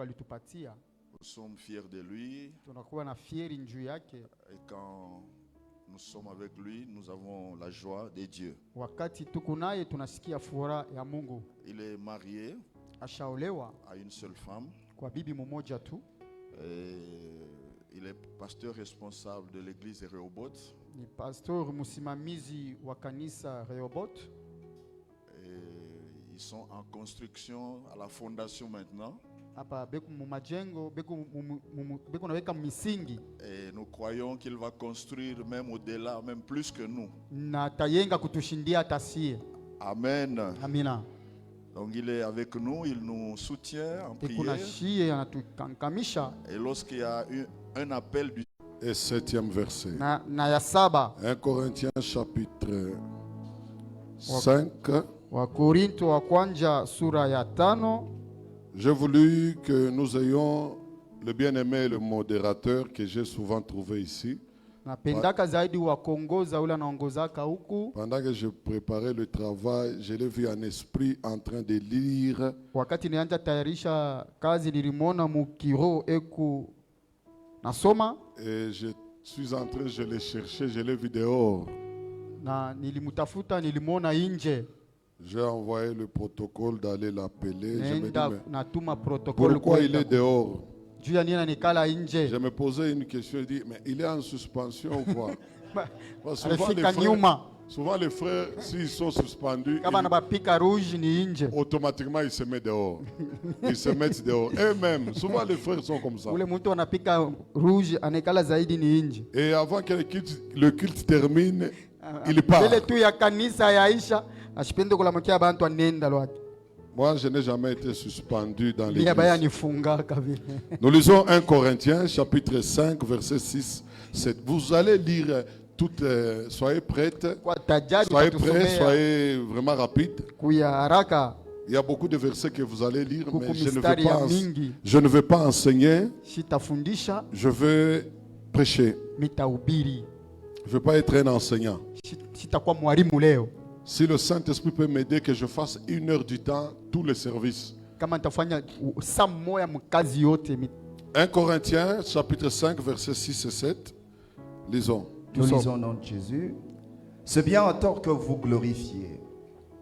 Nous sommes fiers de lui. Et quand nous sommes avec lui, nous avons la joie de Dieu. Il est marié à une seule femme. Et il est pasteur responsable de l'église Rehoboth. Et ils sont en construction à la fondation maintenant. Et nous croyons qu'il va construire même au-delà, même plus que nous. Amen. Amina. Donc il est avec nous, il nous soutient en prière. Et lorsqu'il y a un appel du... Et 7e verset. 1 Corinthiens chapitre 5. J'ai voulu que nous ayons le bien-aimé et le modérateur que j'ai souvent trouvé ici. Pendant que je préparais le travail, je l'ai vu en esprit en train de lire. Et je suis en train, je l'ai cherché, je l'ai vu dehors. J'ai envoyé le protocole d'aller l'appeler. Je me dis, mais pourquoi il est dehors? Je me posais une question, je dis, mais il est en suspension ou quoi? Souvent les frères, s'ils sont suspendus, automatiquement ils se mettent dehors. Ils se mettent dehors. Eux-mêmes, souvent les frères sont comme ça. Et avant que le culte termine, il part. Moi, je n'ai jamais été suspendu dans l'église. Nous lisons 1 Corinthiens, chapitre 5, verset 6, 7. Vous allez lire toutes, soyez prêtes, soyez prêts, soyez vraiment rapides. Il y a beaucoup de versets que vous allez lire, mais je ne vais pas enseigner. Je veux prêcher. Je ne veux pas être un enseignant. Si le Saint-Esprit peut m'aider, que je fasse 1 heure du temps, tous les services. 1 Corinthiens, chapitre 5, versets 6 et 7. Lisons. Nous lisons au nom de Jésus. C'est bien en tort que vous glorifiez.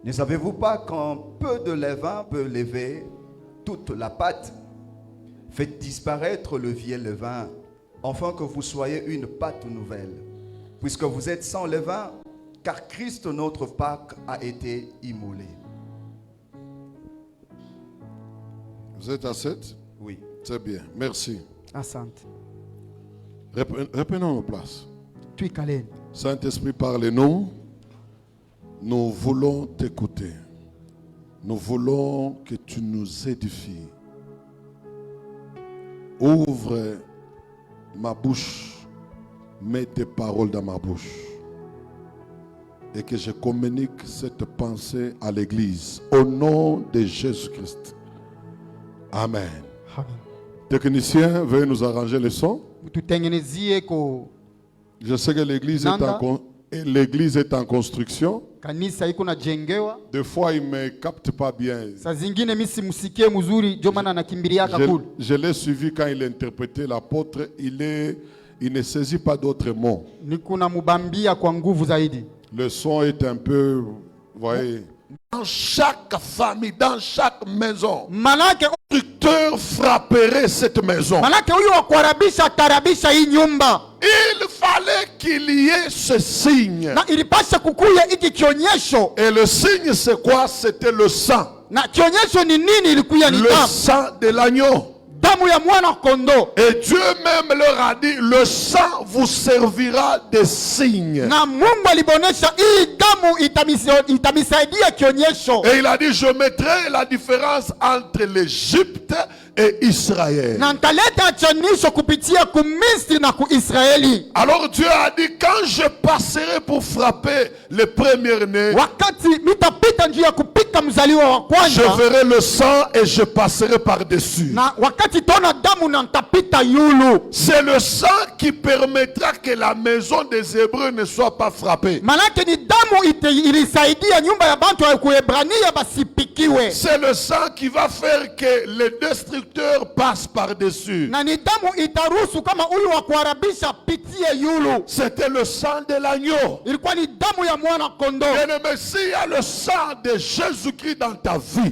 Ne savez-vous pas qu'un peu de levain peut lever toute la pâte? Faites disparaître le vieux levain, afin que vous soyez une pâte nouvelle, puisque vous êtes sans levain, car Christ, notre Pâque, a été immolé. Vous êtes à 7? Oui. C'est bien, merci. Asante. Reprenons nos places. Saint-Esprit, parle-nous. Nous voulons t'écouter. Nous voulons que tu nous édifies. Ouvre ma bouche. Mets tes paroles dans ma bouche. Et que je communique cette pensée à l'Église. Au nom de Jésus-Christ. Amen. Technicien, veuillez nous arranger le son. Je sais que l'église est en construction. Des fois, il ne me capte pas bien. Je l'ai suivi quand il interprétait l'apôtre. Il ne saisit pas d'autres mots. Le son est un peu, vous voyez. Dans chaque famille, dans chaque maison, le destructeur frapperait cette maison. Il fallait qu'il y ait ce signe. Et le signe, c'est quoi? C'était le sang. Le sang de l'agneau. Et Dieu même leur a dit, le sang vous servira de signe. Et il a dit, je mettrai la différence entre l'Égypte et Israël. Alors Dieu a dit, quand je passerai pour frapper les premiers-nés, je verrai le sang et je passerai par-dessus. C'est le sang qui permettra que la maison des Hébreux ne soit pas frappée. C'est le sang qui va faire que les destructeurs destructeur passe par-dessus. C'était le sang de l'agneau. Et le Messie a le sang de Jésus-Christ dans ta vie,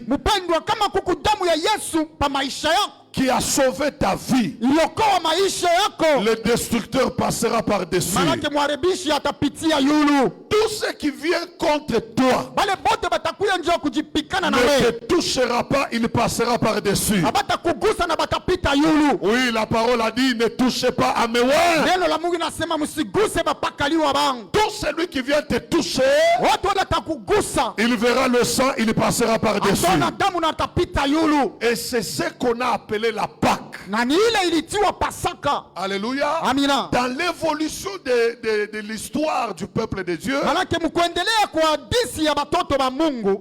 qui a sauvé ta vie. Le destructeur passera par-dessus. Tout ce qui vient contre toi ne te touchera pas, il passera par-dessus. Oui, la parole a dit, ne touchez pas à mes oins. Tout celui qui vient te toucher, il verra le sang, il passera par-dessus. Et c'est ce qu'on a appelé la Pâque. Alléluia. Dans l'évolution de l'histoire du peuple de Dieu,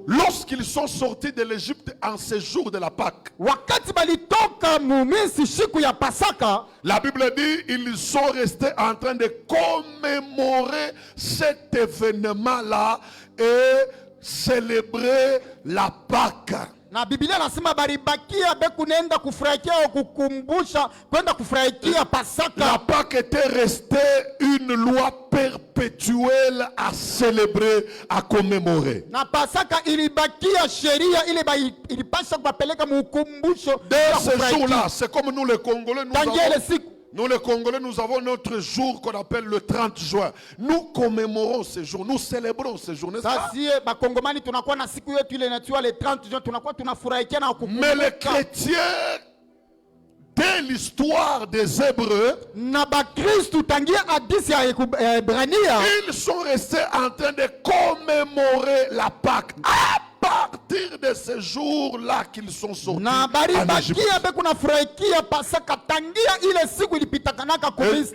lorsqu'ils sont sortis de l'Égypte en séjour de la Pâque, la Bible dit ils sont restés en train de commémorer cet événement-là et célébrer la Pâque. Na Biblia nasema baribakia bekunenda kufurahikia au kukumbusha kwenda kufurahikia Pasaka. La Pâque était restée une loi perpétuelle à célébrer, à commémorer. Na Pasaka ilibakia sheria ile ilipasha kupeleka mkumbusho. Dès ce jour-là, c'est comme nous les Congolais, nous les Congolais, nous avons notre jour qu'on appelle le 30 juin. Nous commémorons ce jour, nous célébrons ce jour, n'est-ce pas? Mais les chrétiens, dès l'histoire des Hébreux, ils sont restés en train de commémorer la Pâque. À partir de ce jour-là qu'ils sont sortis en Égypte.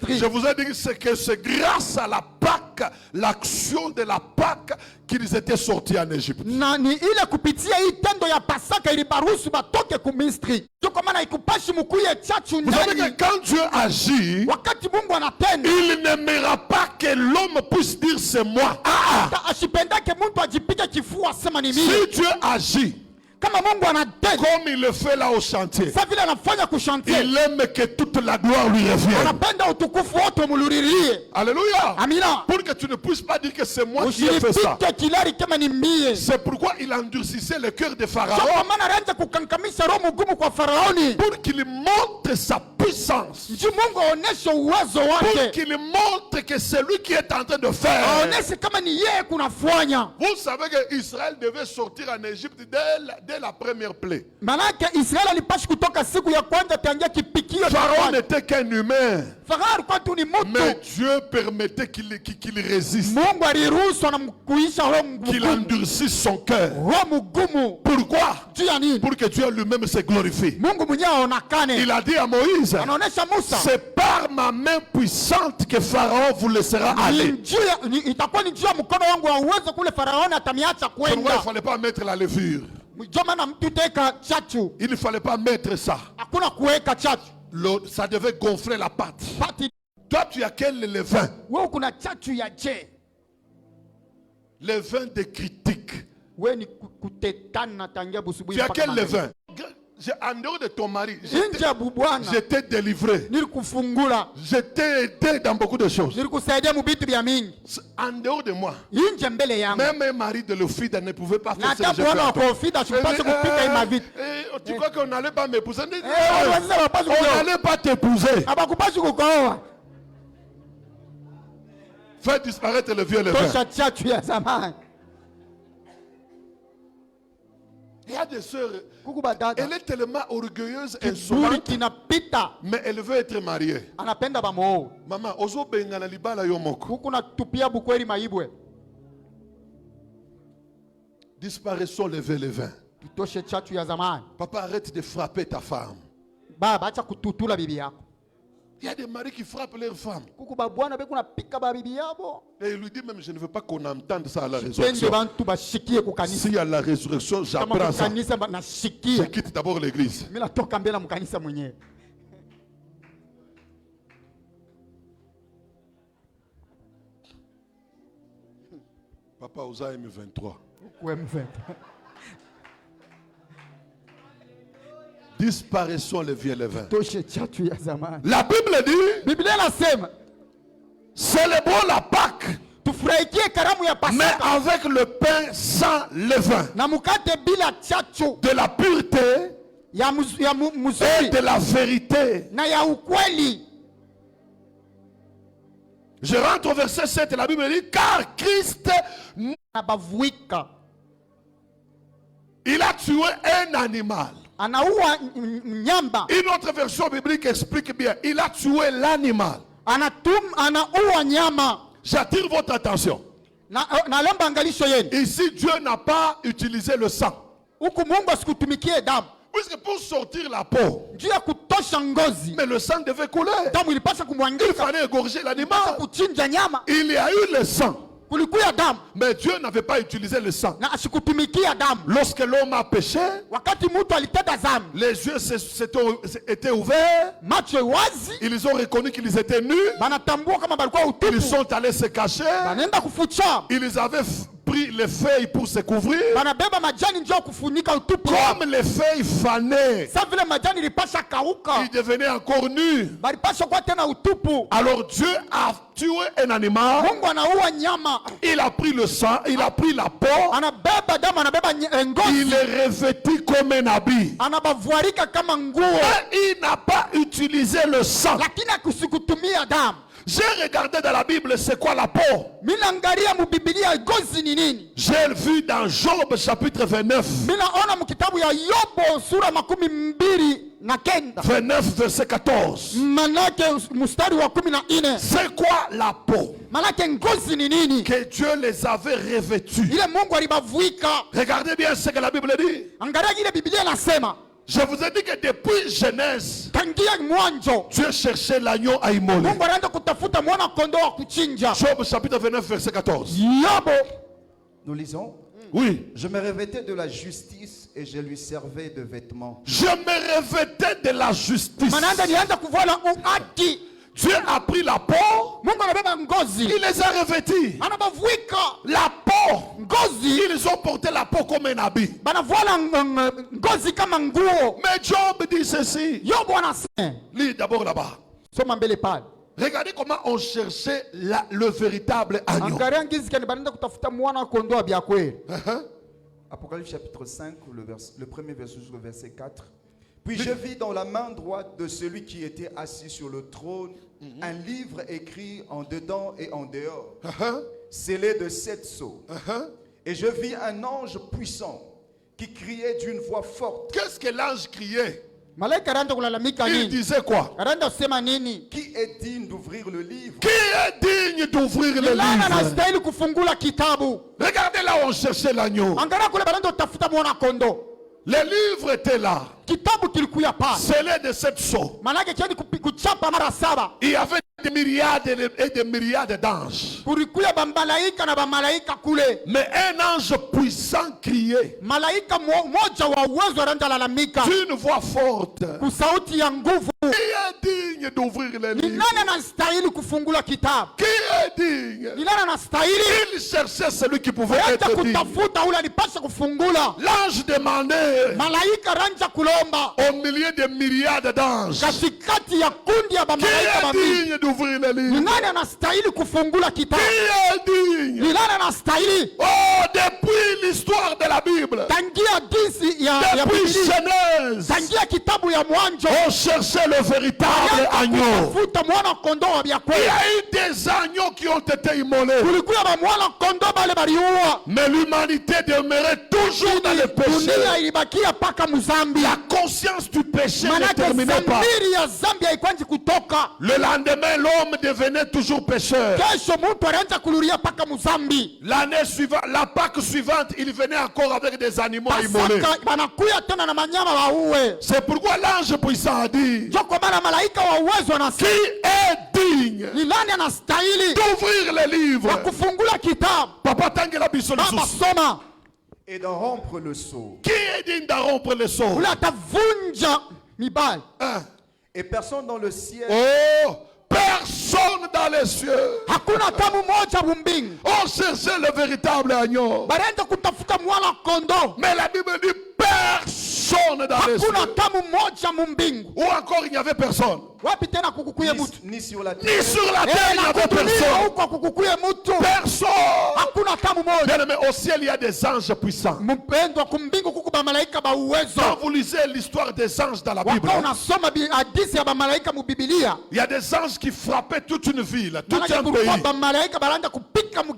Je vous ai dit que c'est grâce à la Pâque, l'action de la Pâque, qu'ils étaient sortis en Égypte. Vous savez que quand Dieu agit, il n'aimera pas que l'homme puisse dire c'est moi. Si Dieu agit comme il le fait là au chantier, il aime que toute la gloire lui revienne. Alléluia. Pour que tu ne puisses pas dire que c'est moi qui ai fait ça. C'est pourquoi il endurcissait le cœur de Pharaon, pour qu'il montre sa puissance, pour qu'il montre que c'est lui qui est en train de faire. Vous savez que Israël devait sortir en Égypte dès la première plaie. Pharaon n'était qu'un humain, mais Dieu permettait qu'il résiste, qu'il endurcisse son cœur. Pourquoi? Pour que Dieu lui-même se glorifie. Il a dit à Moïse, c'est par ma main puissante que Pharaon vous laissera aller. Il ne fallait pas mettre la levure. Il ne fallait pas mettre ça. Ça devait gonfler la pâte. Toi, tu as quel levain? Levain de critique. Tu as quel levain? En dehors de ton mari, j'étais délivré. J'étais aidé dans beaucoup de choses. En dehors de moi, même un mari de l'Ophida ne pouvait pas faire ce que j'ai fait. Tu crois qu'on n'allait pas m'épouser? On n'allait pas t'épouser. Fais disparaître le vieux levain. Il y a des sœurs, elle est tellement orgueilleuse et insolente, mais elle veut être mariée. Maman, ozo bengana libala yomoko. Disparaissons le vieux levain. Papa, arrête de frapper ta femme. Il y a des maris qui frappent leurs femmes. Et il lui dit même, je ne veux pas qu'on entende ça à la résurrection. Si à la résurrection, j'apprends ça. Je quitte d'abord l'église. Papa, Osa M23. Disparaissons les vieux levains. Toshe chatu ya zamani. La Bible dit, Biblia inasema célébrons la Pâque, tufurahikie karamu ya mais Pasaka avec le pain sans levain, na mukate bila chachu de la pureté ya et muzuri de la vérité. na ya ukweli. Je rentre au verset 7, la Bible dit, car Christ, Na bavuika il a tué un animal. anaua nyamba, Une autre version biblique explique bien, il a tué l'animal. anaua nyama. J'attire votre attention. Nalomba angalisho yenu. Ici, Dieu n'a pas utilisé le sang. Huku Mungu asikutumikie damu. Puisque pour sortir la peau, Juu ya kutosha ngozi, mais le sang devait couler. damu ilipasha Il kumwangika fallait égorger l'animal. kuchinja nyama. Il y a eu le sang, Kulikuya damu mais Dieu n'avait pas utilisé le sang. na asikutumikia damu. Lorsque l'homme a péché, Wakati mtu alitenda dhambi, les yeux étaient ouverts. macho wazi, Ils ont reconnu qu'ils étaient nus. banatambua kama balikuwa Ils utupu, sont allés se cacher. banaenda kufucha, Ils avaient pris les feuilles pour se couvrir. banabeba majani njoo kufunika utupu. Comme les feuilles fanées, Sa vile majani ilipasha kauka, ils devenaient encore nus. balipasha kuwa tena utupu. Alors Dieu a tué un animal. Mungu anaua nyama, Il a pris le sang, il a pris la peau. anabeba damu, anabeba Il ngozi, est revêtu comme un habit. anabavuarika kama nguo, Et il n'a pas utilisé le sang. lakini akusikutumia damu. J'ai regardé dans la Bible c'est quoi la peau. Minaangalia mu Biblia ngozi ni nini. J'ai vu dans Job chapitre 29. Minaona mu kitabu ya Yobo sura 29 29 verset 14. manake mstari wa 14. C'est quoi la peau? Manake ngozi ni nini? Que Dieu les avait revêtus. Ile Mungu alibavuika. Regardez bien ce que la Bible dit. Angalia ile Biblia inasema, Je vous ai dit que depuis Genèse, tangia mwanzo Dieu cherchait l'agneau à immoler. Mungu anaenda kutafuta mwana kondoo wa kuchinja. Job chapitre 29 verset 14. Yobo, Nous lisons. Oui. Je me revêtais de la justice et je lui servais de vêtements. Je me revêtais de la justice. mananda nianza kuvala uhaki. Dieu a pris la peau, Mungu anabeba ngozi, il les a revêtis. anabavuika La peau, ngozi, ils ont porté la peau comme un habit. banavala ngozi kama nguo. Mais Job dit ceci. Yobo anasema, Lis d'abord là-bas. soma mbele pale. Regardez comment on cherchait le véritable agneau. Angalia ngizi kani banaenda kutafuta mwana kondoo wa bya kweli. Apocalypse chapitre 5, le premier verset jusqu'au verset 4. Puis je vis dans la main droite de celui qui était assis sur le trône un livre écrit en dedans et en dehors, scellé de 7 sceaux. Et je vis un ange puissant qui criait d'une voix forte. Qu'est-ce que l'ange criait? Malaika anaanza kulalamika Il nini? disait quoi? Anaanza kusema nini? Qui est digne d'ouvrir le livre Qui est digne d'ouvrir le Nani livre? anastahili kufungula kitabu? Regardez là où on cherchait l'agneau. Angalia kule banaenda kutafuta mwana kondoo. Les livres étaient là, Kitabu kilikuya pale. scellés de 7 sceaux. Manake kiani kuchapa mara 7. Il y avait des myriades et des myriades d'anges. Kulikuya bamalaika na bamalaika kule. Mais un ange puissant criait Malaika moja wa uwezo anaanza lalamika d'une voix forte. kusauti ya nguvu. Qui est digne d'ouvrir les Ni livres? nani anastahili kufungula kitabu? Qui est digne? Ni nani anastahili? Il cherchait celui qui pouvait Acha être digne. kutafuta ule alipasha kufungula. L'ange demandait Malaika ranja kulomba au milieu de myriades d'anges, katikati ya kundi ya qui bamalaika est bambili. digne d'ouvrir les Ni livres? nani anastahili kufungula kitabu? Qui est digne? Ni nani anastahili? Oh, depuis l'histoire de la Bible, Tangia disi ya depuis Biblia, Genèse, tangia kitabu ya mwanzo, on cherchait le véritable agneau. kutafuta mwana kondoo wa bya Il y kweli. a eu des agneaux qui ont été immolés, Kulikuwa ba mwana kondoo bale baliua. mais l'humanité demeurait toujours dans le péché. Dunia ilibakia paka muzambi. La conscience du péché ne Manake terminait pas. zamiri ya zambi haikwanzi kutoka. Le lendemain, l'homme devenait toujours pécheur. Kesho mtu anaanza kuluria paka muzambi. L'année suivante, la Pâque suivante, il venait encore avec des animaux immolés. Pasaka banakuya tena na manyama waue. C'est pourquoi l'ange puissant a dit, Ndio kwa maana malaika wa uwezo qui anasema est digne ni nani anastahili d'ouvrir les wa livres? kufungula kitabu? Papa Tangela Biso Baba Lisusu. soma. et d'en rompre le sceau. Qui est digne d'en rompre les sceaux? Ule atavunja mibali. Hein? Et personne dans le ciel, Oh, personne dans les cieux. Hakuna hata mmoja bumbingu. On cherchait le véritable agneau. Banaenda kutafuta mwana kondoo. Mais la Bible dit personne personne dans les cieux. Ou encore il n'y avait personne. Ni sur la terre. Ni sur la terre il n'y avait personne. Personne. Bien aimé, au ciel il y a des anges puissants. Quand vous lisez l'histoire des anges dans la Bible, il y a des anges qui frappaient toute une ville, tout un pays.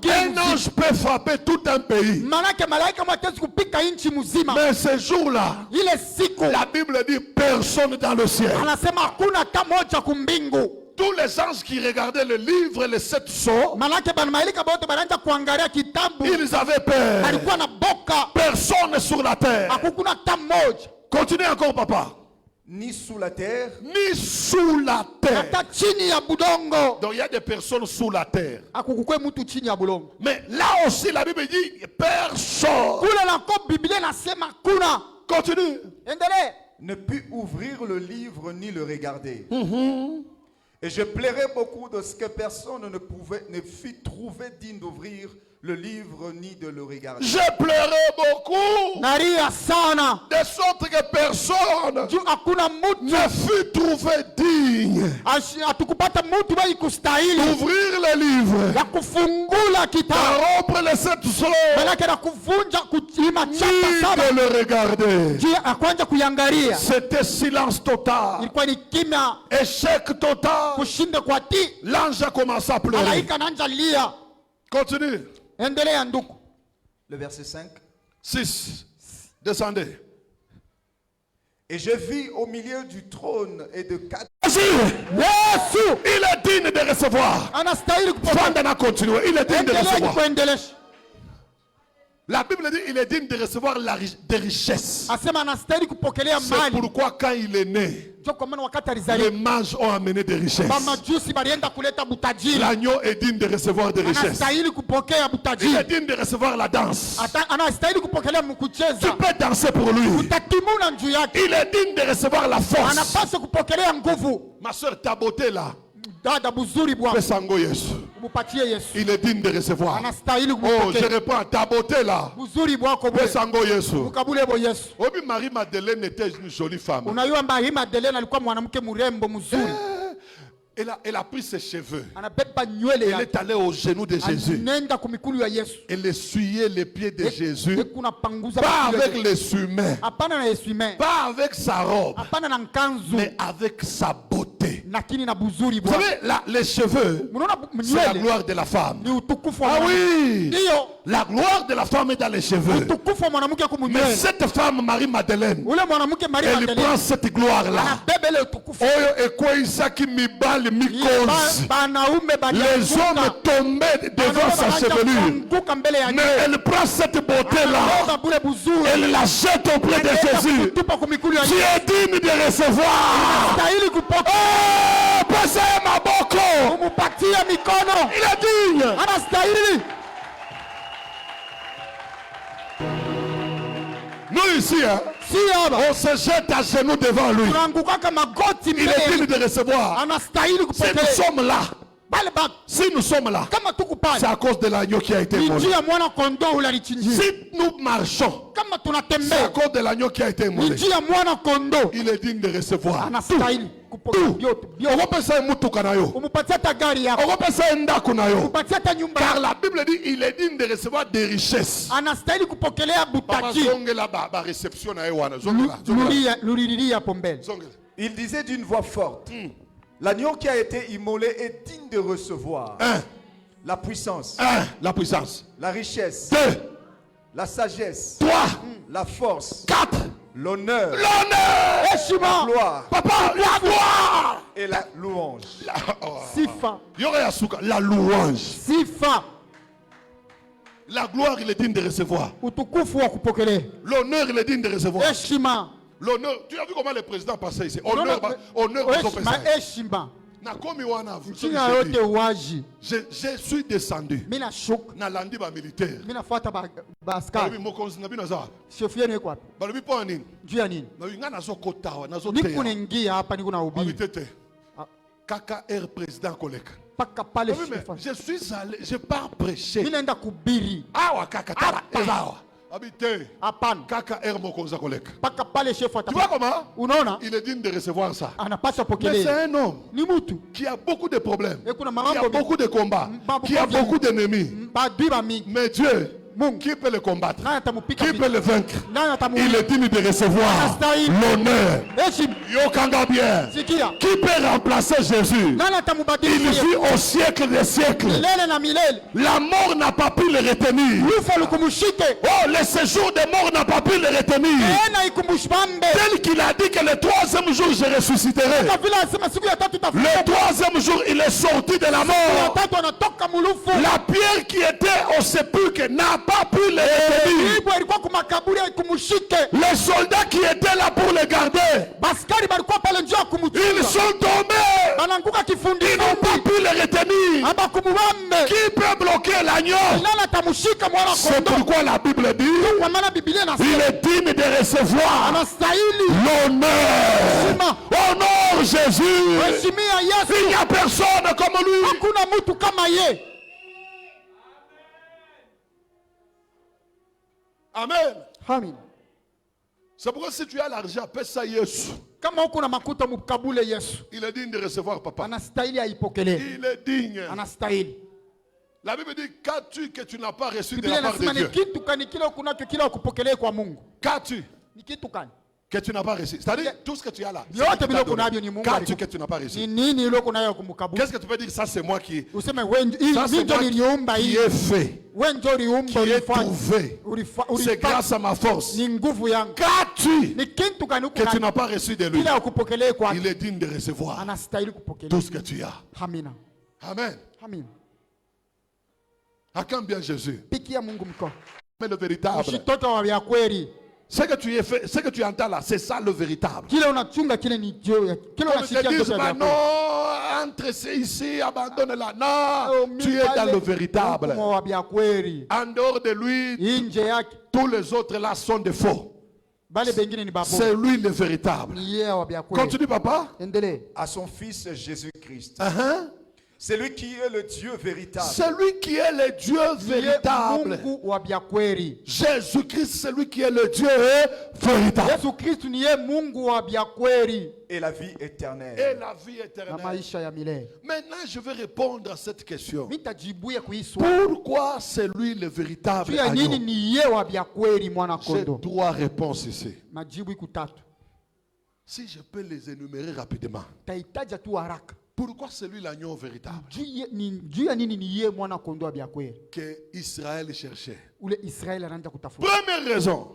Un ange peut frapper tout un pays. Mais ce jour-là, la Bible dit personne dans le ciel. Tous les anges qui regardaient le livre, les 7 sceaux, ils avaient peur. Personne sur la terre. Continuez encore, papa. Ni sous la terre. Ni sous la terre. Donc il y a des personnes sous la terre. Mais là aussi la Bible dit personne. Continue. Ne put ouvrir le livre ni le regarder. Et je plairais beaucoup de ce que personne ne fut trouvé digne d'ouvrir le livre ni de le regarder. Je pleurais beaucoup. De sorte que personne ne fut trouvé digne d'ouvrir le livre, rompre les 7 sceaux, ni de le regarder. C'était silence total, échec total. L'ange a commencé à pleurer. Continue. Le verset 5. 6. Descendez. Et je vis au milieu du trône et de 4. Il est digne de recevoir. Fandana continue. Il est digne de recevoir. La Bible dit il est digne de recevoir des richesses. C'est pourquoi quand il est né, les mages ont amené des richesses. L'agneau est digne de recevoir des richesses. Il est digne de recevoir la danse. Tu peux danser pour lui. Il est digne de recevoir la force. Ma soeur, ta beauté là, il est digne de recevoir. Oh, je réponds, ta beauté là, Marie-Madeleine était une jolie femme. Elle a pris ses cheveux. Elle est allée au genou de Jésus. Elle essuyait les pieds de Jésus. Pas avec l'essuie-main. Pas avec sa robe. Mais avec sa beauté. Vous savez, les cheveux, c'est la gloire de la femme. Ah oui! La gloire de la femme est dans les cheveux. Mais cette femme, Marie-Madeleine, elle prend cette gloire-là. Les hommes tombaient devant sa chevelure. Mais elle prend cette beauté-là. Elle la jette auprès de Jésus. Tu es digne de recevoir. Oh, passez ma boko. Il est digne. Nous ici, on se jette à genoux devant lui. Il est digne de recevoir. Si nous sommes là, c'est à cause de l'agneau qui a été immolé. Si nous marchons, c'est à cause de l'agneau qui a été immolé. Il est digne de recevoir. Car la Bible dit il est digne de recevoir des richesses. Il disait d'une voix forte, l'agneau qui a été immolé est digne de recevoir la puissance, la richesse, la sagesse, la force, l'honneur, la gloire, la gloire et la louange. La louange. La gloire, il est digne de recevoir. L'honneur, il est digne de recevoir. L'honneur, tu as vu comment le président passait ici? Honneur, je suis descendu. Nalandi ba militaire. Kaka Air président collègue. Je suis allé, je pars prêcher. Hapana. Kaka Mokonza koleka. Paka pale chef Tu vois comment? Unaona? Il est digne de recevoir ça. Anapaswa Mais pokelea. c'est un homme Ni mutu. qui a beaucoup de problèmes, Kuna qui a mambo beaucoup de combats, qui a beaucoup d'ennemis. badui ba mingi. Mais Dieu, Mungu qui peut le combattre? nani atamupika Qui peut le vaincre? nani Il atamuua? est digne de recevoir l'honneur. Heshima. Yokanga bien. Sikia. Qui peut remplacer Jésus? Nani Il atamubadilisha? vit au siècle des siècles. Milele na milele. La mort n'a pas pu le retenir. Lufa lukumshike. Oh, le séjour des morts n'a pas pu le retenir. Ena ikumbushbambe. Tel qu'il a dit que le troisième jour je ressusciterai. Kama vile anasema siku ya tatu itafufuka. Le troisième jour il est sorti de la Ya mort. tatu anatoka mulufu. La pierre qui était au sépulcre n'a pas pu le retenir. Ibwa ilikuwa kumakaburi ikumshike. Les soldats qui étaient là pour le garder, Baskari balikuwa pale njoo ils kumchunga. sont tombés. Bananguka kifundi. Ils n'ont pas pu le retenir. Aba kumubambe. Qui peut bloquer l'agneau? Nani atamshika mwana C'est kondoo? pourquoi la Bible dit Kwa maana Biblia il inasema est digne de recevoir anastahili l'honneur. Honore Jésus. heshimia Yesu. Il n'y a personne comme lui. Hakuna mtu kama ye. Amen. Amen. C'est pourquoi si tu as l'argent, paie ça Yesu. Kama uko na makuta mukabule Yesu. Il est digne de recevoir papa. Anastahili aipokelee. Il est digne. Anastahili. La Bible dit qu'as-tu que tu n'as pas reçu de Biblia la part de inasema ni Dieu? kitu kani kile kunacho kile ukupokelee kwa Mungu. Qu'as-tu Ni kitu kani? que tu n'as pas reçu? C'est-à-dire tout ce que tu as là. Vyote vile kunavyo ni Mungu. Qu'as-tu que tu n'as pas reçu? Ni nini ile kunayo kumkabuli? Qu'est-ce que tu peux dire? Ça c'est moi qui. Useme wewe Ça c'est ndio moi niliumba qui hii. ai fait. Wewe ndio uliumba Qui ai ulifanya. trouvé. C'est grâce à ma force. Ni nguvu yangu. Qu'as-tu Ni kitu kani que tu n'as pas reçu de lui? kile ukupokelee kwa. Il est digne de recevoir Anastahili kupokea. tout ce que tu as. Amina. Amen. Amina. À quand bien Jésus? Pikia Mungu mkono. Mais le véritable. Ushitoto wa vya kweli. Ce que tu es fait, ce que tu entends là, c'est ça le véritable. Kile unachunga kile ni Dieu. Kile Comme te unasikia disent, ndio vya non, kweli. entre ici, abandonne-la. Non, tu es dans le véritable. Mfumo wa vya kweli. En dehors de lui, Nje yake tous les autres là sont des faux. bale bengine ni babo. C'est lui le véritable. Ni yeye wa vya kweli. Continue, papa. Endelee. À son Fils Jésus-Christ. C'est lui qui est le Dieu véritable. lui qui est le Dieu véritable. Mungu wa vya kweli. Jésus-Christ, c'est lui qui est le Dieu véritable. Yesu Kristo ni yeye Mungu wa vya kweli. Et la vie éternelle. Et la vie Na éternelle. maisha ya milele. Maintenant, je vais répondre à cette question. Nitajibuye kuiswa. Pourquoi c'est lui le véritable Juu ya nini agneau? ni yeye wa vya kweli mwana J'ai kondo? trois réponses ici. Majibu iko tatu. Si je peux les énumérer rapidement. Tahitaja tu haraka. Pourquoi c'est lui l'agneau véritable Juu ya nini ni yeye mwana kondo wa vya kweli? que Israël cherchait? Ule Israeli anaanza kutafuta. Première raison.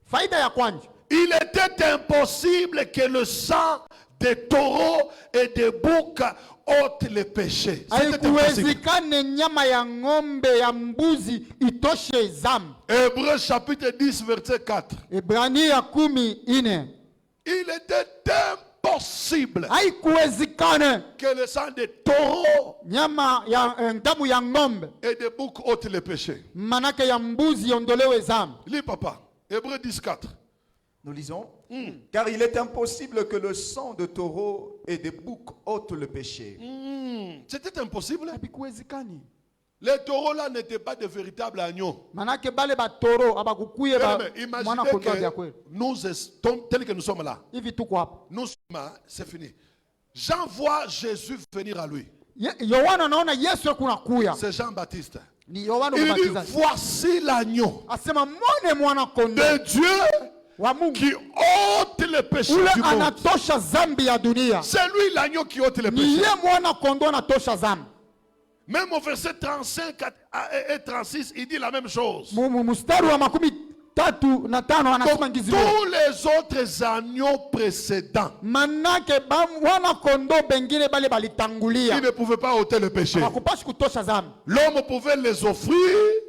Faida ya kwanza. Il était impossible que le sang des taureaux et des boucs ôte les péchés. C'était impossible. Haikuwezekane nyama ya ng'ombe ya mbuzi itoshe zamu. Hébreux chapitre 10 verset 4. Ibrania 10:4. Il était impossible Haikuwezekane que le sang des taureaux nyama ya damu ya ng'ombe et des boucs ôte les péchés. manake ya mbuzi iondolewe zamu. Lis papa. Hébreux 10 4. Nous lisons. Car il est impossible que le sang de taureau et de bouc ôte le péché. C'était impossible. Haikuwezekani. Les taureaux là n'étaient pas de véritables agneaux. Manake bale batoro abakukuye ba Imaginez mwana kondoo vya kweli. que nous, tels que nous sommes là, Hivi tuko hapa. nous sommes, c'est fini. Jean voit Jésus venir à lui. Yohana anaona Yesu kuna kuya. C'est Jean-Baptiste. Ni Yohana Il dit, mbatizaji. voici l'agneau Asema mone mwana kondoo de Dieu wa Mungu. qui ôte le péché Ule du monde. anatosha zambi ya dunia. C'est lui l'agneau qui ôte le Ni péché. ye mwana kondoo anatosha zambi. Même au verset 35 et 36, il dit la même chose. Mstari wa 35 anasema Donc, ngizi. tous les autres agneaux précédents, Manake wana kondoo bengine bale ils balitangulia. ne pouvaient pas ôter le péché. Hawakupashi kutosha zambi. L'homme pouvait les offrir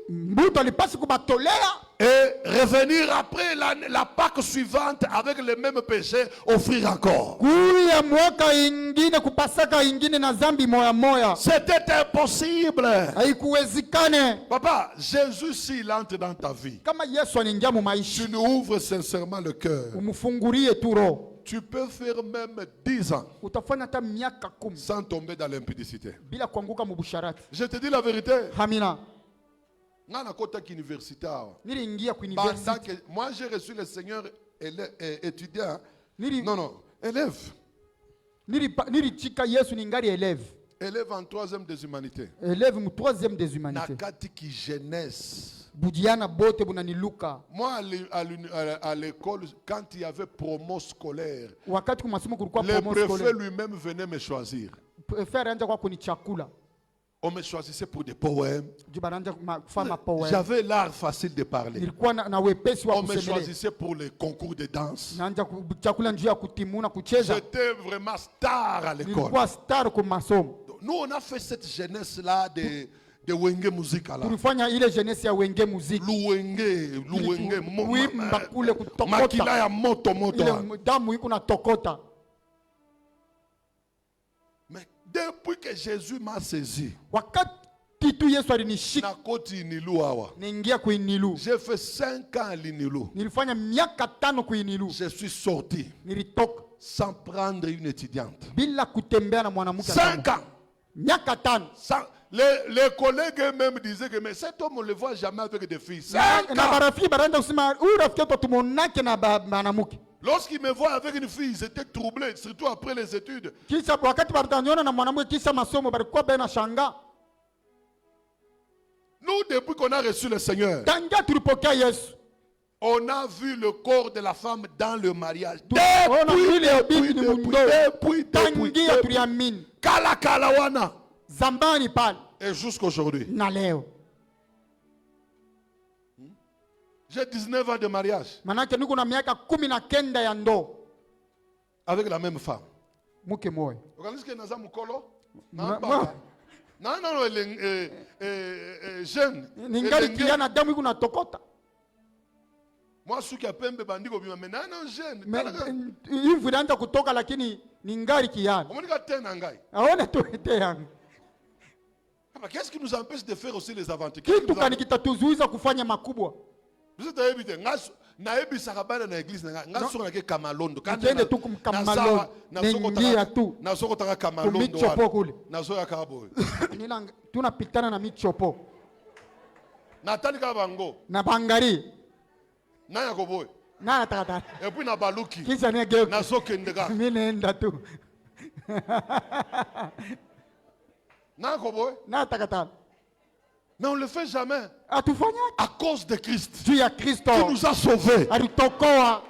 Mbuto alipasi kubatolea et revenir après la Pâque suivante avec le même péché, offrir encore. kuya mwaka ingine kupasaka ingine na zambi moya moya. C'était impossible. Haikuwezekane. Papa, Jésus, s'il entre dans ta vie, Kama Yesu anaingia mu maisha, tu nous ouvres sincèrement le cœur. umfungulie tu roho. Tu peux faire même 10 ans Utafanya hata miaka 10 sans tomber dans l'impudicité. bila kuanguka mu busharati. Je te dis la vérité. Amina. Nilingia ku Pendant university. que moi j'ai reçu le Seigneur étudiant. Non, élève. Nilichika Yesu ningali élève. Élève en 3e des humanités. Élève mu 3e des humanités. Nakati ki jeunesse. Budiana bote bunaniluka. Moi à l'école, quand il y avait promo scolaire, Wakati ku masomo kulikuwa le promo préfet scolaire. lui-même venait me choisir. Préfère anja kwa kunichakula. On me choisissait pour des poèmes. Kufanya poem. J'avais l'art facile de parler. Nilikuwa na wepesi wa On me kusemelea. choisissait pour les concours de danse. Naanja kuchakula njia ya kutimuna kucheza. J'étais vraiment star à l'école. Nilikuwa star kwa masomo. Nous, on a fait cette jeunesse-là de Wenge Musique. Tulifanya ile jeunesse ya Wenge Musique. Luwenge, Wimba kule kutokota. makila ya moto. Ile damu iko na tokota. Mais depuis que Jésus m'a saisi, Wakati tu Yesu alinishika nakoti Inilu awa. niingia kuinilu. J'ai fait 5 ans à l'Inilu. Nilifanya miaka 5 kuinilu. Je suis sorti Nilitoka sans prendre une étudiante. bila kutembea na mwanamke. 5 ans. Miaka 5. Les collègues eux-mêmes disaient que mais cet homme on ne le voit jamais avec des filles. 5 Na ans. barafiki baranda kusema huyu rafiki yetu tumonake na mwanamke. Lorsqu'il me voit avec une fille, j'étais troublé, surtout après les études. Kisha wakati barutaniona na mwanamke kisha masomo balikuwa bena shanga. Nous, depuis qu'on a reçu le Seigneur, Tangia tulipokea Yesu. on a vu le corps de la femme dans le mariage. Ona ile bibi ni mundo. Depuis. Tangia tuliamini. Kala wana. Zambani pale Et jusqu'aujourd'hui. na leo. J'ai 19 ans de mariage. Manake niko na miaka 19 ya ndoa. Avec la même femme. Mke moyo. Organise que naza mukolo. Ma- Non, jeune. Ningali kijana damu iko na tokota. Moi, je suis pembe bandiko bima mais non jeune. Hivi inaanza kutoka lakini ni ngali kijana. Comment dire tena ngai? Aone tu ite yangu. Qu'est-ce qui nous empêche de faire aussi les aventures? Kitu kani kitatuzuiza kufanya makubwa. Vous êtes habité naebi sakabana na église nga soko na ke kamalondo Kende tu kumkamalondo. Nengia tu. na soko taka kamalondo Kumichopo kule. na soko ya kabo Nila tunapitana na michopo. na tali ka bango Na bangari. na ya koboy Na nataka. et puis na baluki Kisha nige. na soko ndeka Mimi naenda tu. na koboy Na nataka. mais on le fait jamais Atufanya à cause de Christ juu ya Kristo. qui nous a sauvés. Alitokoa.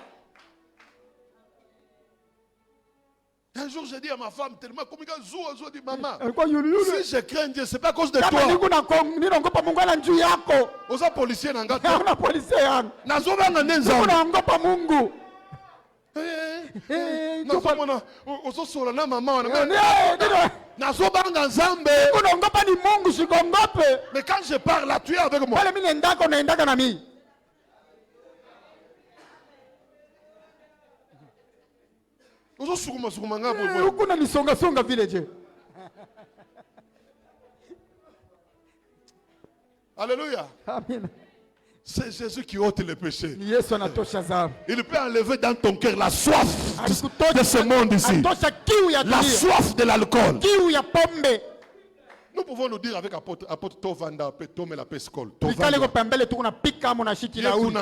Un jour j'ai dit à ma femme tellement comme il dit maman Alikuwa yulu. si je crains Dieu c'est pas à cause de Kama toi. niko na ninaogopa Mungu ana juu yako. Oza policier na ngato Hakuna polisi yangu. na zoba nga Niko nenza naogopa Mungu. nazomona ozosola na mama wana Niko nazobanga nzambe naogopa ni Mungu sikongope. mais quand je parle là tu es avec moi. Pale mimi naendaka na mimi. Sukuma nga Huku na nisonga vile je. Alléluia. Amen. C'est Jésus qui ôte les péchés. Ni Yesu anatosha dhambi. Il peut enlever dans ton cœur la soif Alikutosha de ce monde ici. Atosha kiu ya La dunia. soif de l'alcool. Kiu ya pombe. Nous pouvons nous dire avec apôtre Tovanda, Tome la Pescol. Nikale ko pembele tu kuna pika mo na shiki la uli.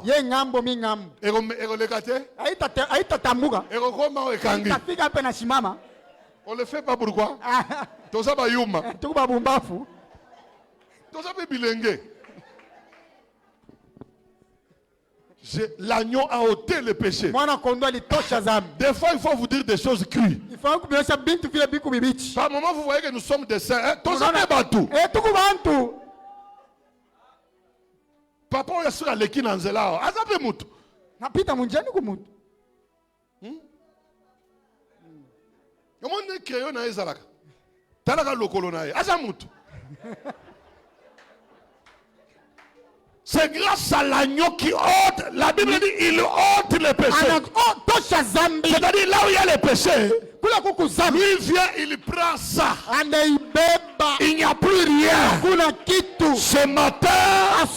Ye ngambo mi ngambo. Ego lekate? Aita tambuka. Ego koma ekangi. Tafika hapa na simama. On le fait pas pourquoi? Toza ba yuma. Tuko babumbafu. Toza be bilenge. L'agneau a ôté le péché. Mwana kondo alitosha dhambi. Des fois, il faut vous dire des choses crues. Il faut kubiosha bintu vile biku bibichi. Par moment, vous voyez que nous sommes des saints. Toza be bantu. Tuko bantu. Papa oyo asura leki na nzela aza pe mutu. Napita munjani ku mutu. Omone crayon na ezalaka. Talaka lokolo na ye. Aza mutu. C'est grâce à l'agneau qui ôte. La Bible dit il ôte les péchés. C'est-à-dire là où il y a les péchés. Lui vient, il prend ça. Il n'y a plus rien. Ce matin,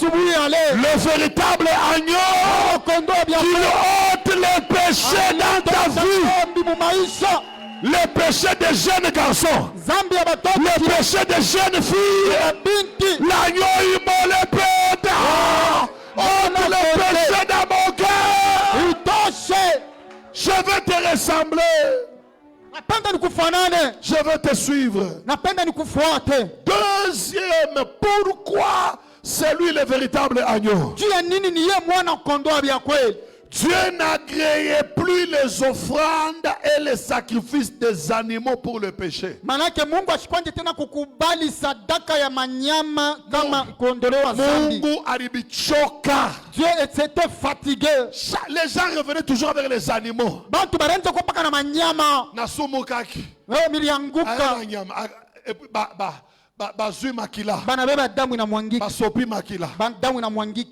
le véritable agneau qui ôte les péchés dans ta vie. Le péché des jeunes garçons, le péché des jeunes filles, l'agneau immolé pète. Oh, le péché dans mon cœur. Je veux te ressembler. Je veux te suivre. Deuxième, pourquoi c'est lui le véritable agneau? Dieu n'agréait plus les offrandes et les sacrifices des animaux pour le péché. Mungu alibichoka. Dieu était fatigué. Les gens revenaient toujours avec les animaux. Nasumukaki. Bazui makila. Basopi makila.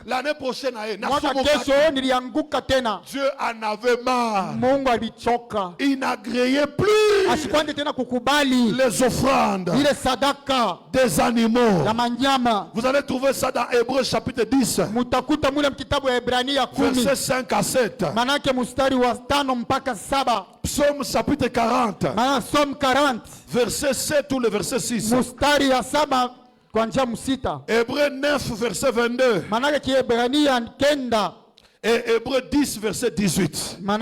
L'année prochaine, Dieu en avait marre. Il n'agréait plus les offrandes des animaux. Vous allez trouver ça dans Hébreux chapitre 10, versets 5 à 7. Psaume chapitre 40, verset 7 ou le verset 6. Hébreux 9, verset 22. Et Hébreux 10, verset 18. La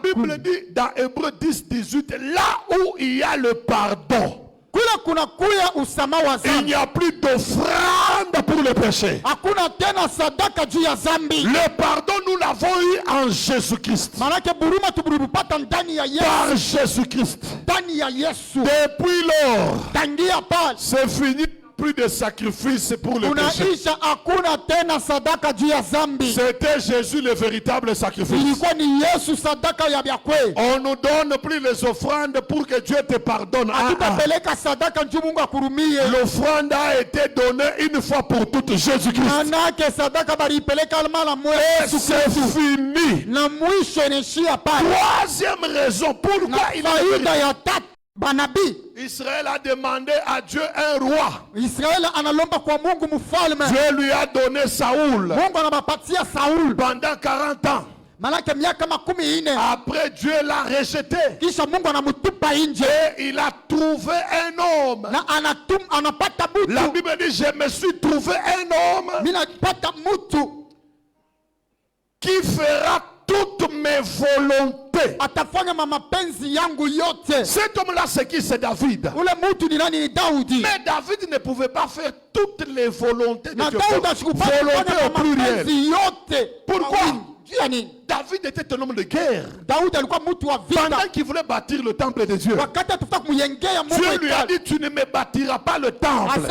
Bible dit dans Hébreux 10, 18, là où il y a le pardon, il n'y a plus d'offrande pour le péché. Le pardon, nous l'avons eu en Jésus-Christ. Par Jésus-Christ. Depuis lors, c'est fini. Plus de sacrifices pour le péché. C'était Jésus le véritable sacrifice. On nous donne plus les offrandes pour que Dieu te pardonne. L'offrande a été donnée une fois pour toutes, Jésus-Christ. C'est fini. Troisième raison pourquoi il a Israël a demandé à Dieu un roi. Dieu lui a donné Saoul pendant 40 ans. Après, Dieu l'a rejeté. Et il a trouvé un homme. La Bible dit, je me suis trouvé un homme qui fera toutes mes volontés. Cet homme-là, c'est qui? C'est David. Mais David ne pouvait pas faire toutes les volontés de Dieu. Volonté au pluriel. Pourquoi? David était un homme de guerre. Pendant qu'il voulait bâtir le temple de Dieu, Dieu lui a dit, tu ne me bâtiras pas le temple.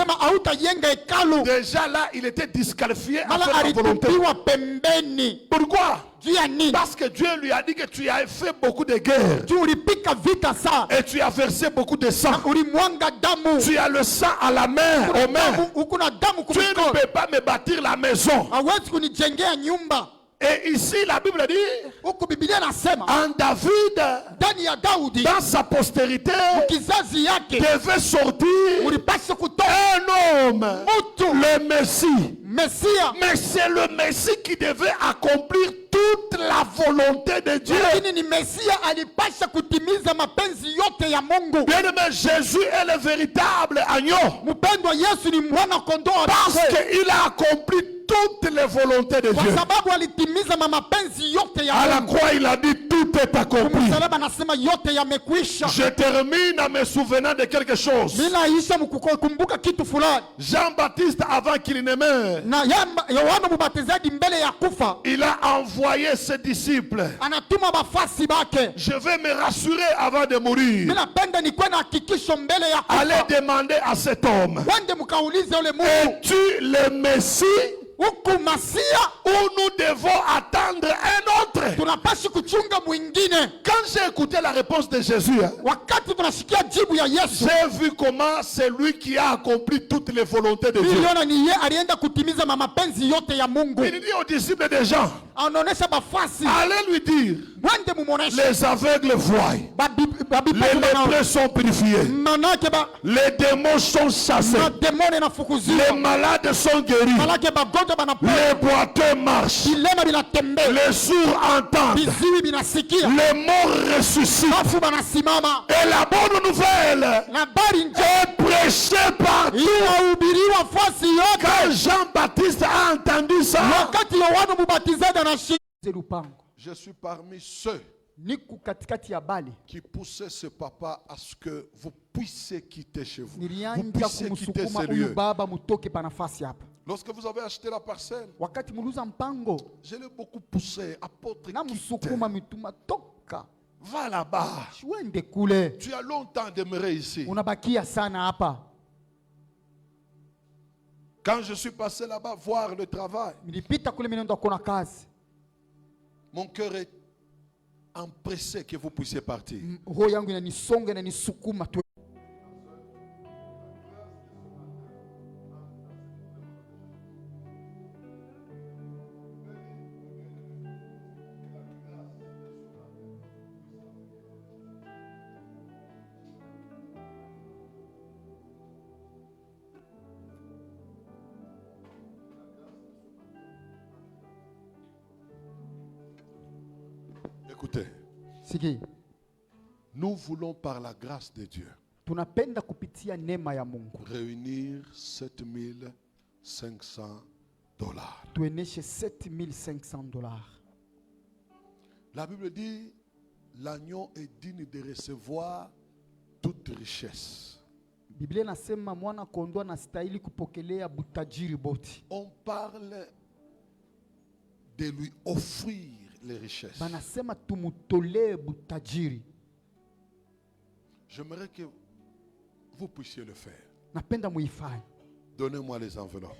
Déjà là, il était disqualifié à faire la volonté. Pourquoi? Parce que Dieu lui a dit que tu as fait beaucoup de guerres. Et tu as versé beaucoup de sang. Tu as le sang à la main, aux mains. Tu ne peux pas me bâtir la maison. Et ici la Bible dit, en David, dans sa postérité, devait sortir un homme, le Messie. Mais c'est le Messie qui devait accomplir toute la volonté de Dieu. Bien-aimé, Jésus est le véritable agneau. Parce qu'il a accompli toutes les volontés de Dieu. À la croix, il a dit, tout est accompli. Je termine en me souvenant de quelque chose. Jean-Baptiste, avant qu'il ne meure, il a envoyé ses disciples. Je vais me rassurer avant de mourir. Allez demander à cet homme, es-tu le Messie ou nous devons attendre un autre? Quand j'ai écouté la réponse de Jésus, j'ai vu comment c'est lui qui a accompli toutes les volontés de Dieu. Il dit aux disciples des gens, allez lui dire, les aveugles voient, Les lépreux sont purifiés. Les démons sont chassés. Les malades sont guéris. Les boiteux marchent. Les sourds entendent. Les morts ressuscitent. Et la bonne nouvelle est prêchée partout. Quand Jean-Baptiste a entendu ça, je suis parmi ceux qui poussaient ce papa à ce que vous puissiez quitter chez vous. Vous puissiez quitter ce lieu. Lorsque vous avez acheté la parcelle, je l'ai beaucoup poussé. Apôtre, quitte. Va là-bas. Tu as longtemps demeuré ici. Quand je suis passé là-bas voir le travail, mon cœur est empressé que vous puissiez partir. Écoutez, nous voulons par la grâce de Dieu réunir $7,500. La Bible dit l'agneau est digne de recevoir toute richesse. On parle de lui offrir les richesses. J'aimerais que vous puissiez le faire. Donnez-moi les enveloppes.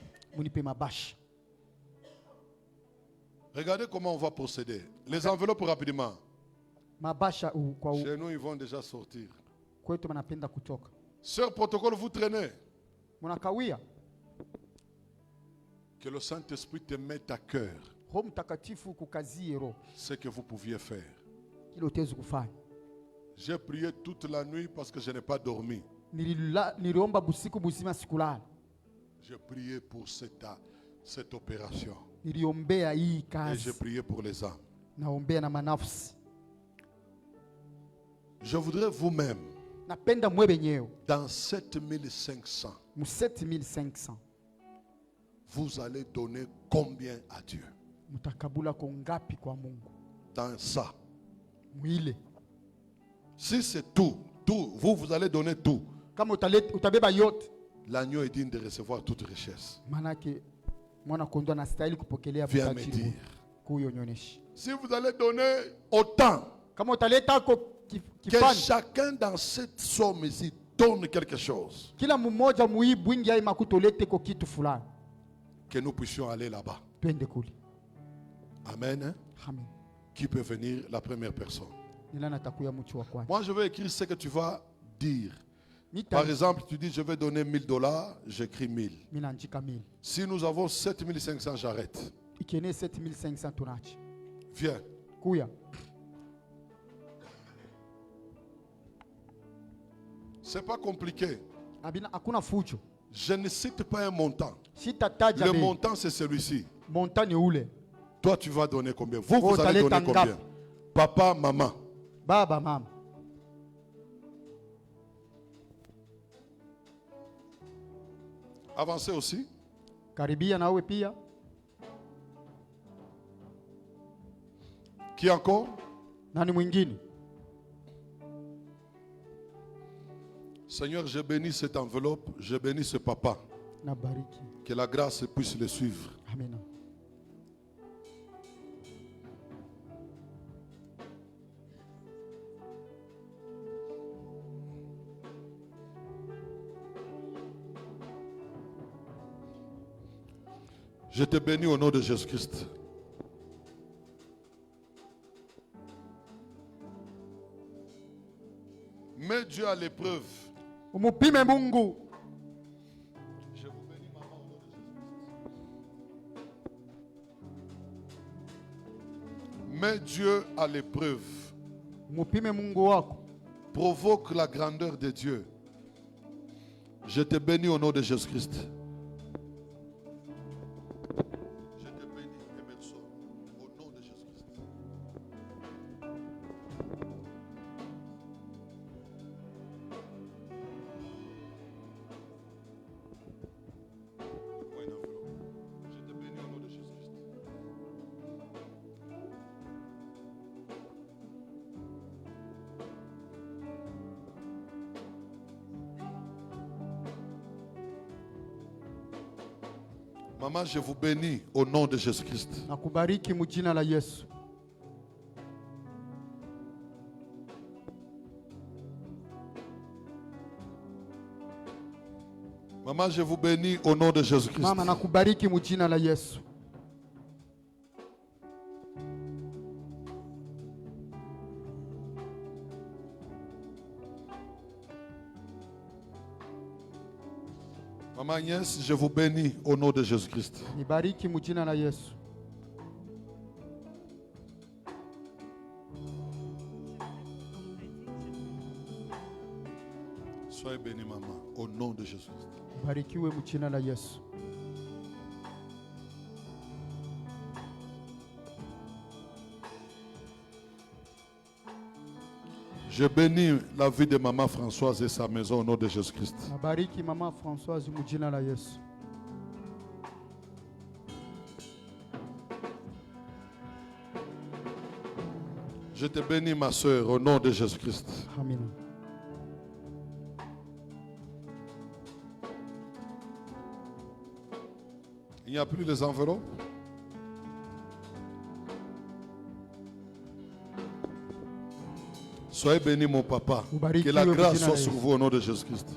Regardez comment on va procéder. Les enveloppes rapidement. Chez nous, ils vont déjà sortir. Sœur protocole, vous traînez. Que le Saint-Esprit te mette à cœur ce que vous pouviez faire. J'ai prié toute la nuit parce que je n'ai pas dormi. J'ai prié pour cette opération. Et j'ai prié pour les âmes. Je voudrais vous-même, dans 7,500, vous allez donner combien à Dieu? Dans ça. Si c'est tout, vous allez donner tout. L'agneau est digne de recevoir toute richesse. Viens me dire. Si vous allez donner autant, que chacun dans cette somme ici donne quelque chose. Que nous puissions aller là-bas. Amen. Hein? Amen. Qui peut venir? La première personne. Moi, je vais écrire ce que tu vas dire. Par exemple, tu dis je vais donner $1,000, j'écris 1000. Si nous avons 7,500, j'arrête. Viens. C'est pas compliqué. Je ne cite pas un montant. Le montant, c'est celui-ci. Toi, tu vas donner combien? Vous allez donner combien? Papa, maman. Baba, maman. Avancez aussi. Karibia nawe pia. Qui encore? Nani mwingine? Seigneur, je bénis cette enveloppe, je bénis ce papa. Que la grâce puisse le suivre. Amen. Je te bénis au nom de Jésus-Christ. Mets Dieu à l'épreuve. Je vous bénis, maman, au nom de Jésus-Christ. Mets Dieu à l'épreuve. provoque la grandeur de Dieu. Je te bénis au nom de Jésus-Christ. Je te bénis, Emerson, au nom de Jésus-Christ. Je te bénis au nom de Jésus-Christ. Maman, je vous bénis au nom de Jésus-Christ. Nakubariki mujina la Yesu. Maman, je vous bénis au nom de Jésus-Christ. Mama nakubariki mujina la Yesu. Maman Agnès, je vous bénis au nom de Jésus-Christ. Nibariki mujina la Yesu. Soyez bénis, maman, au nom de Jésus-Christ. Barikiwe mujina la Yesu. Je bénis la vie de maman Françoise et sa maison au nom de Jésus-Christ. Nabariki mama Françoise mujina la Yesu. Je te bénis, ma soeur, au nom de Jésus-Christ. Amen. Il n'y a plus les enveloppes. Soyez bénis, mon papa. Que la grâce soit sur vous au nom de Jésus-Christ.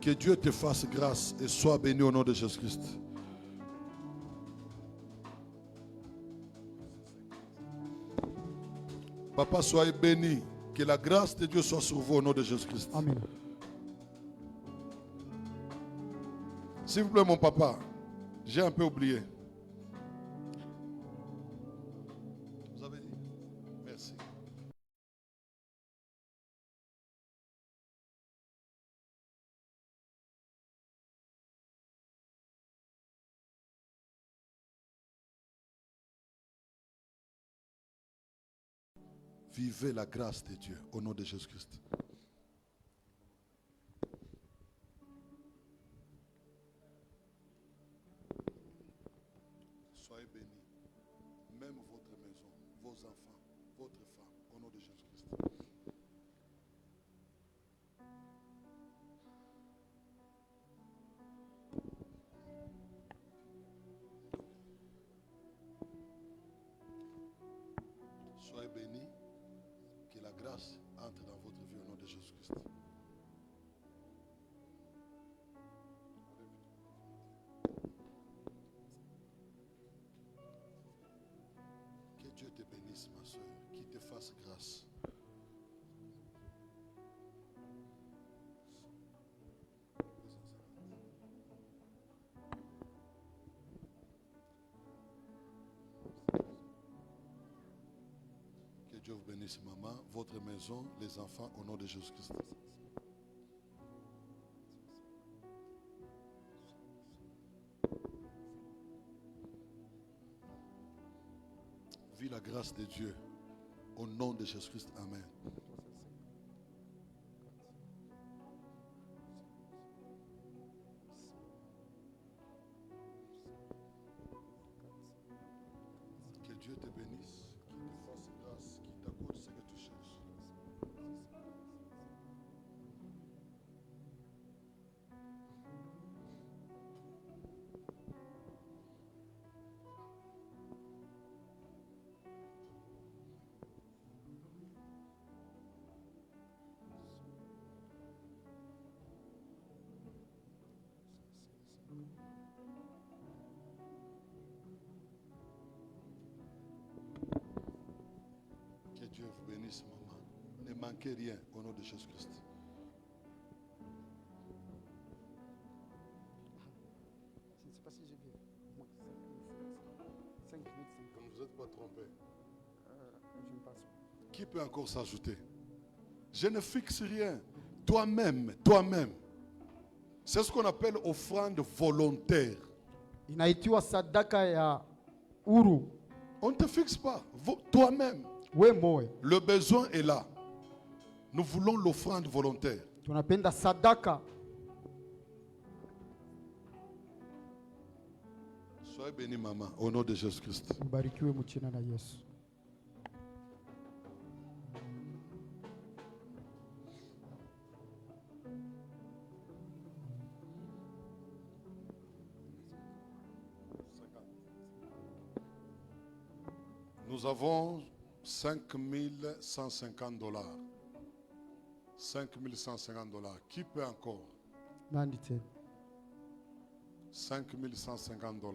Que Dieu te fasse grâce et sois béni au nom de Jésus-Christ. Papa, soyez béni. Que la grâce de Dieu soit sur vous au nom de Jésus-Christ. Amen. S'il vous plaît, mon papa, j'ai un peu oublié. Vous avez dit? Merci. Vivez la grâce de Dieu au nom de Jésus-Christ. Soyez bénis, même votre maison, vos enfants, votre femme, au nom de Jésus-Christ. Soyez bénis. Que la grâce entre dans votre vie au nom de Jésus-Christ. Que Dieu te bénisse, ma soeur, qu'il te fasse grâce. Que Dieu vous bénisse, maman, votre maison, les enfants, au nom de Jésus-Christ. Vis la grâce de Dieu, au nom de Jésus-Christ. Amen. Que Dieu te bénisse, qu'il te fasse grâce, qu'il t'accorde ce que tu cherches. Que Dieu vous bénisse, maman. Ne manquez rien au nom de Jésus-Christ. Je ne sais pas si j'ai bien. Vous n'êtes pas trompé. Qui peut encore s'ajouter? Je ne fixe rien. Toi-même, toi-même. C'est ce qu'on appelle offrande volontaire. Inaitiwa sadaka ya uru. On ne te fixe pas. Toi-même. Le besoin est là. Nous voulons l'offrande volontaire. Tunapenda sadaka. Soyez béni, maman, au nom de Jésus-Christ. Ubarikiwe mu jina la Yesu. Nous avons 5150 $. 5150 $. Qui peut encore? 5150 $.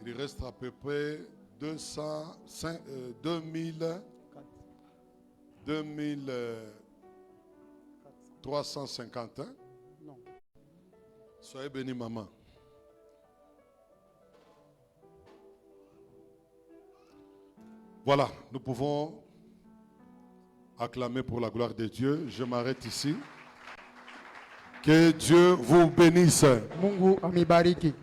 Il reste à peu près 2351. Non. Soyez bénis, maman. Voilà, nous pouvons acclamer pour la gloire de Dieu. Je m'arrête ici. Que Dieu vous bénisse. Mungu amibariki.